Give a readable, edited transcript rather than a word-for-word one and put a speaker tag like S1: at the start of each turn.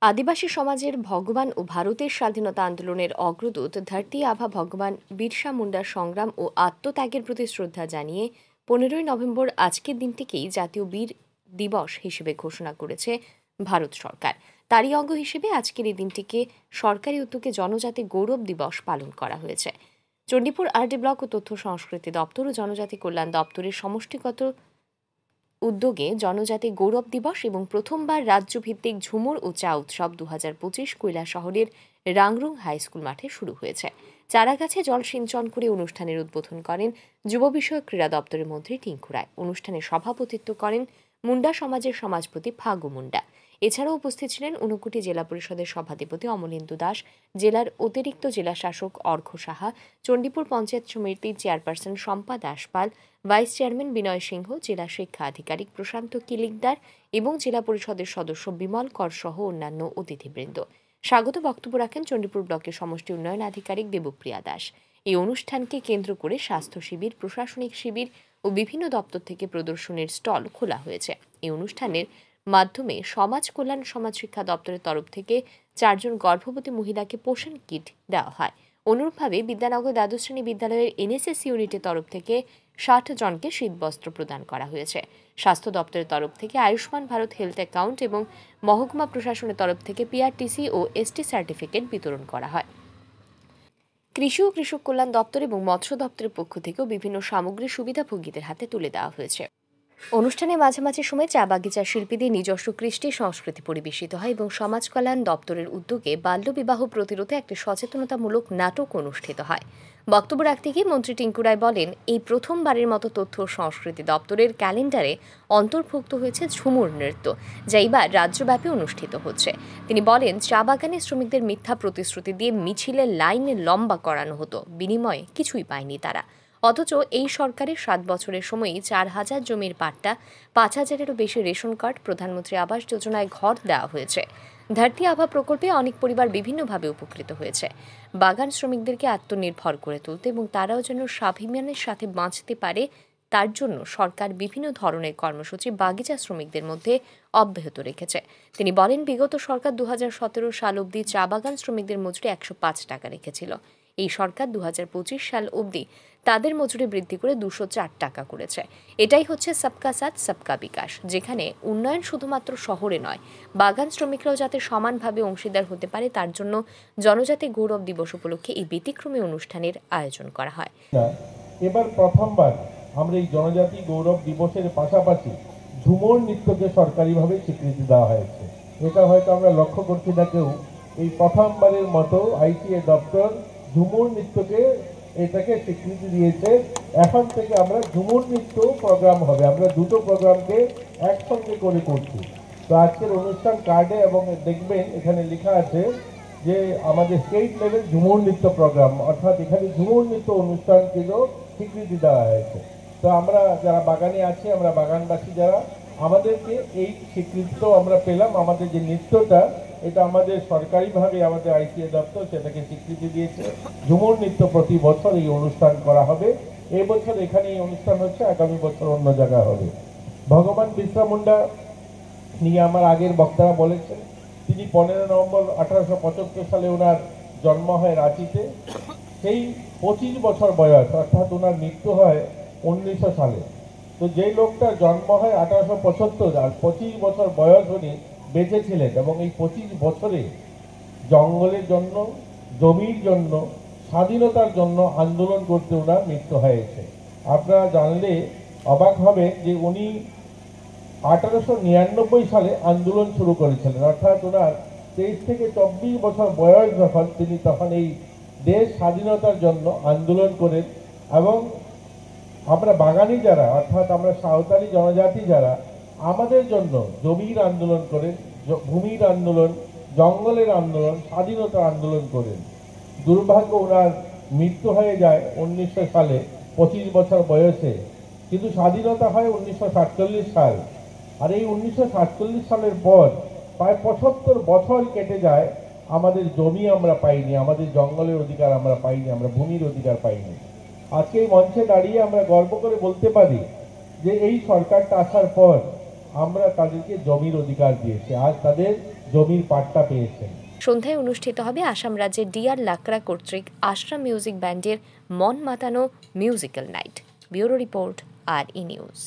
S1: আদিবাসী সমাজের ভগবান ও ভারতের স্বাধীনতা আন্দোলনের অগ্রদূত ধরতি আভা ভগবান বিরসা মুন্ডার সংগ্রাম ও আত্মত্যাগের প্রতি শ্রদ্ধা জানিয়ে 15ই নভেম্বর আজকের দিনটিকেই জাতীয় বীর দিবস হিসেবে ঘোষণা করেছে ভারত সরকার। তারই অঙ্গ হিসেবে আজকের এই দিনটিকে সরকারি উদ্যোগে জনজাতি গৌরব দিবস পালন করা হয়েছে। চণ্ডীপুর আরডি ব্লক ও তথ্য সংস্কৃতি দপ্তর ও জনজাতি কল্যাণ দপ্তরের সমষ্টিগত উদ্যোগে জনজাতি গৌরব দিবস এবং প্রথমবার রাজ্যভিত্তিক ঝুমুর ও চা উৎসব 2025 কৈলাসহরের রাংরুং হাই স্কুল মাঠে শুরু হয়েছে। চারাগাছে জল সিঞ্চন করে অনুষ্ঠানের উদ্বোধন করেন যুব বিষয়ক ক্রীড়া দপ্তরের মন্ত্রী টিঙ্কু রায়। অনুষ্ঠানে সভাপতিত্ব করেন মুন্ডা সমাজের সমাজপতি ফাগু মুন্ডা। এছাড়াও উপস্থিত ছিলেন ঊনকোটি জেলা পরিষদের সভাধিপতি অমলেন্দু দাস, জেলার অতিরিক্ত জেলা শাসক অর্ঘ্য সাহা, চণ্ডীপুর পঞ্চায়েত সমিতির chairperson Shampa Daspal, vice chairman Binoy Singha, জেলা শিক্ষা আধিকারিক প্রশান্ত কিলিকদার এবং জেলা পরিষদের সদস্য বিমল কর সহ অন্যান্য অতিথিবৃন্দ। স্বাগত বক্তব্য রাখেন চণ্ডীপুর ব্লকের সমষ্টি উন্নয়ন আধিকারিক দেবপ্রিয়া দাস। এই অনুষ্ঠানকে কেন্দ্র করে স্বাস্থ্য শিবির, প্রশাসনিক শিবির ও বিভিন্ন দপ্তর থেকে প্রদর্শনীর স্টল খোলা হয়েছে। এই অনুষ্ঠানের মাধ্যমে সমাজ কল্যাণ সমাজ শিক্ষা দপ্তরের তরফ থেকে 4 জন গর্ভবতী মহিলাকে পোষণ কিট দেওয়া হয়। অনুরূপভাবে বিদ্যানগর দ্বাদশ শ্রেণী বিদ্যালয়ের এনএসএস ইউনিটের তরফ থেকে 60 জনকে শীতবস্ত্র প্রদান করা হয়েছে। স্বাস্থ্য দপ্তরের তরফ থেকে আয়ুষ্মান ভারত হেলথ অ্যাকাউন্ট এবং মহকুমা প্রশাসনের তরফ থেকে পিআরটিসি ও এসটি সার্টিফিকেট বিতরণ করা হয়। কৃষি ও কৃষক কল্যাণ দপ্তর এবং মৎস্য দপ্তরের পক্ষ থেকেও বিভিন্ন সামগ্রী সুবিধাভোগীদের হাতে তুলে দেওয়া হয়েছে। অনুষ্ঠানে মাঝামাঝি সময় চা বাগিচার শিল্পীদের নিজস্ব কৃষ্টি সংস্কৃতি পরিবেশিত হয় এবং সমাজ কল্যাণ দপ্তরের উদ্যোগে বাল্যবিবাহ প্রতিরোধে একটি সচেতনতামূলক নাটক অনুষ্ঠিত হয়। বক্তব্য রাখতে গিয়ে মন্ত্রী টিঙ্কু রায় বলেন, এই প্রথমবারের মতো তথ্য ও সংস্কৃতি দপ্তরের ক্যালেন্ডারে অন্তর্ভুক্ত হয়েছে ঝুমুর নৃত্য, যা এবার রাজ্যব্যাপী অনুষ্ঠিত হচ্ছে। তিনি বলেন, চা বাগানে শ্রমিকদের মিথ্যা প্রতিশ্রুতি দিয়ে মিছিলের লাইন লম্বা করানো হতো, বিনিময়ে কিছুই পায়নি তারা। অথচ এই সরকারের 7 বছরের সময়ই 4,000 জমির পাট্টা, 5,000-এরও বেশি রেশন কার্ড, প্রধানমন্ত্রী আবাস যোজনায় ঘর দেওয়া হয়েছে। ধরতি আভা প্রকল্পে অনেক পরিবার বিভিন্নভাবে উপকৃত হয়েছে। বাগান শ্রমিকদেরকে আত্মনির্ভর করে তুলতে এবং তারাও যেন স্বাভিমানের সাথে বাঁচতে পারে, তার জন্য সরকার বিভিন্ন ধরনের কর্মসূচি বাগিচা শ্রমিকদের মধ্যে অব্যাহত রেখেছে। তিনি বলেন, বিগত সরকার 2017 সাল অবধি চা বাগান শ্রমিকদের মজুরি 105 টাকা রেখেছিল। এই সরকার 2025 সাল অবধি তাদের মজুরি বৃদ্ধি করে 204 টাকা করেছে। এটাই হচ্ছে সবকা সাথ সবকা বিকাশ, যেখানে উন্নয়ন শুধুমাত্র শহরে নয়, বাগান শ্রমিকরাও যাতে সমানভাবে অংশীদার হতে পারে, তার জন্য জনজাতি গৌরব দিবস উপলক্ষে এই ব্যতিক্রমী অনুষ্ঠানের আয়োজন করা হয়।
S2: এবার প্রথমবার আমরা এই জনজাতি গৌরব দিবসের পাশাপাশি ঝুমুর নৃত্যকে সরকারিভাবে স্বীকৃতি দেওয়া হয়েছে। এটা হয়তো আমরা লক্ষ্য করছি না কেউ, এই প্রথমবারের মতো আইসিএ দপ্তর ঝুমুর নৃত্যকে এটাকে স্বীকৃতি দিয়েছে। এখন থেকে আমরা ঝুমুর নৃত্য প্রোগ্রাম হবে, আমরা দুটো প্রোগ্রামকে একসঙ্গে করে করছি। তো আজকের অনুষ্ঠান কার্ডে এবং দেখবেন এখানে লেখা আছে যে আমাদের স্টেট লেভেল ঝুমুর নৃত্য প্রোগ্রাম, অর্থাৎ এখানে ঝুমুর নৃত্য অনুষ্ঠানকেও স্বীকৃতি দেওয়া হয়েছে। তো আমরা যারা বাগানে আছি, আমরা বাগানবাসী যারা, আমাদেরকে এই স্বীকৃতিটাও আমরা পেলাম। আমাদের যে নৃত্যটা, এটা আমাদের সরকারিভাবে আমাদের আইসিএ দপ্তর সেটাকে স্বীকৃতি দিয়েছে। ঝুমুর নৃত্য প্রতি বছর এই অনুষ্ঠান করা হবে। এই বছর এখানে এই অনুষ্ঠান হচ্ছে, আগামী বছর অন্য জায়গায় হবে। ভগবান বিরসা মুন্ডা নিয়ে আমার আগের বক্তারা বলেছেন, তিনি 15 নভেম্বর 1875 সালে ওনার জন্ম হয় রাঁচিতে। সেই 25 বছর বয়স, অর্থাৎ ওনার মৃত্যু হয় 1900 সালে। তো যেই লোকটা জন্ম হয় 1875 আর 25 বছর বয়স উনি বেঁচে ছিলেন, এবং এই 25 বছরে জঙ্গলের জন্য, জমির জন্য, স্বাধীনতার জন্য আন্দোলন করতে ওনার মৃত্যু হয়েছে। আপনারা জানলে অবাক হবে যে উনি 1899 সালে আন্দোলন শুরু করেছিলেন, অর্থাৎ ওনার 23 থেকে 24 বছর বয়স যখন, তিনি তখন এই দেশ স্বাধীনতার জন্য আন্দোলন করেন। এবং আমরা বাগানি যারা, অর্থাৎ আমরা সাঁওতালি জনজাতি যারা, আমাদের জন্য জমির আন্দোলন করেন, ভূমির আন্দোলন, জঙ্গলের আন্দোলন, স্বাধীনতার আন্দোলন করেন। দুর্ভাগ্য ওনার মৃত্যু হয়ে যায় 1900 সালে 25 বছর বয়সে, কিন্তু স্বাধীনতা হয় 1947 সাল। আর এই 1947 সালের পর প্রায় 75 বছর কেটে যায়, আমাদের জমি আমরা পাইনি, আমাদের জঙ্গলের অধিকার আমরা পাইনি, আমরা ভূমির অধিকার পাইনি। আজকে এই মঞ্চে দাঁড়িয়ে আমরা গর্ব করে বলতে পারি যে এই সরকারটা আসার পর আমরা তাদেরকে জমির অধিকার দিয়েছি। আজ তাদের জমির পাট্টা পেয়েছেন।
S1: সন্ধ্যায় অনুষ্ঠিত হবে আসাম রাজ্যের ডিআর লাকড়া কর্তৃক আশ্রাম মিউজিক ব্যান্ডের মন মাতানো মিউজিক্যাল নাইট। ব্যুরো রিপোর্ট, আর ই নিউজ।